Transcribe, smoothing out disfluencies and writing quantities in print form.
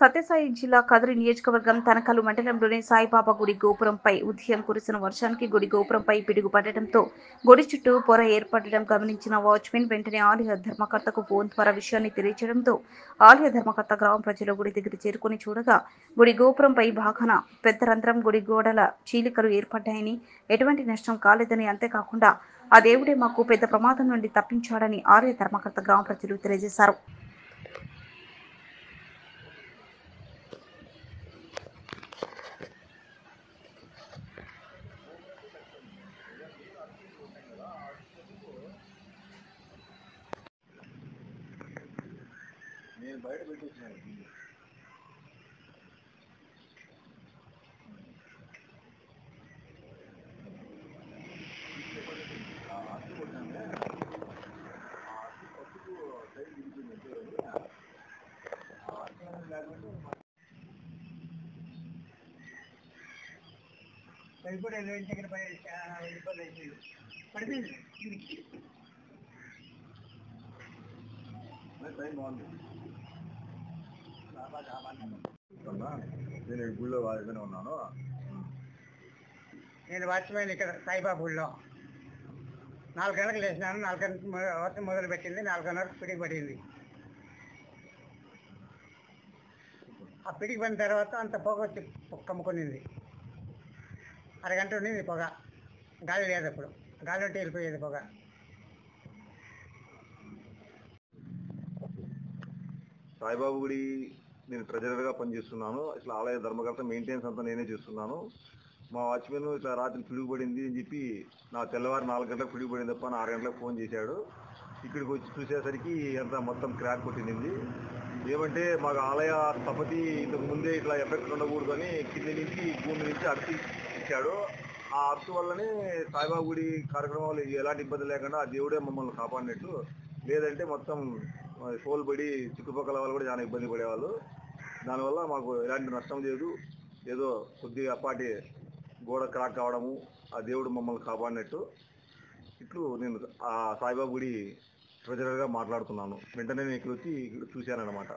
సత్యసాయి జిల్లా కదిరి నియోజకవర్గం తనకలు మండలంలోని సాయిబాబా గుడి గోపురంపై ఉదయం కురిసిన వర్షానికి గుడి గోపురంపై పిడుగు పడటంతో గుడి చుట్టూ పొర ఏర్పడడం గమనించిన వాచ్మెన్ వెంటనే ఆలయ ధర్మకర్తకు ఫోన్ ద్వారా విషయాన్ని తెలియజేయడంతో ఆలయ ధర్మకర్త గ్రామ ప్రజలు గుడి దగ్గర చేరుకుని చూడగా గుడి గోపురంపై భాగాన పెద్ద రంధ్రం గుడి గోడల చీలికలు ఏర్పడ్డాయని ఎటువంటి నష్టం కాలేదని అంతేకాకుండా ఆ దేవుడే మాకు పెద్ద ప్రమాదం నుండి తప్పించాడని ఆలయ ధర్మకర్త గ్రామ ప్రజలు తెలియజేశారు. నేను బయట పెట్టేసినాను. కూడా ఎలివేషన్ దగ్గర ఇబ్బంది పడిపోయింది. నేను గుళ్ళో వాడిగానే ఉన్నాను. నేను వాచ్మెన్ ఇక్కడ సాయిబాబా గుళ్ళో 4 గంటలకు లేచినాను. 4 గంటలకు వర్షం మొదలు పెట్టింది. 4:30 పిడికి పడింది. ఆ పిడికి పడిన తర్వాత అంత పొగ వచ్చి కమ్ముకునింది. అరగంట ఉండింది పొగ. గాలి లేదు. అప్పుడు గాలి ఉంటే వెళ్ళిపోయేది పొగ. సాయిబాబు గుడి నేను ట్రెజరర్గా పనిచేస్తున్నాను. ఇట్లా ఆలయ ధర్మకర్త మెయింటెనెన్స్ అంతా నేనే చేస్తున్నాను. మా వాచ్మెన్ ఇట్లా రాత్రి పిడుగు పడింది అని చెప్పి నా తెల్లవారు 4 గంటలకు పిడుగు పడింది తప్ప 6 గంటలకు ఫోన్ చేశాడు. ఇక్కడికి వచ్చి చూసేసరికి అంతా మొత్తం క్రాక్ కొట్టింది. ఏమంటే మాకు ఆలయ స్థపతి ఇంతకు ముందే ఇట్లా ఎఫెక్ట్ ఉండకూడదు అని కింది నుంచి భూమి నుంచి అర్తి ఇచ్చాడు. ఆ అర్తు వల్లనే సాయిబాబు గుడి కార్యక్రమాలు ఎలాంటి ఇబ్బంది లేకుండా ఆ దేవుడే మమ్మల్ని కాపాడినట్టు. లేదంటే మొత్తం సోల్ పడి చుట్టుపక్కల వాళ్ళు కూడా చాలా ఇబ్బంది పడేవాళ్ళు. దానివల్ల మాకు ఎలాంటి నష్టం లేదు. ఏదో కొద్దిగా అప్పాటి గోడ క్రాక్ కావడము ఆ దేవుడు మమ్మల్ని కాపాడినట్టు. ఇట్లు నేను ఆ సాయిబాబు గుడి ట్రెజరర్గా మాట్లాడుతున్నాను. వెంటనే నేను ఇక్కడ వచ్చి చూశానన్నమాట.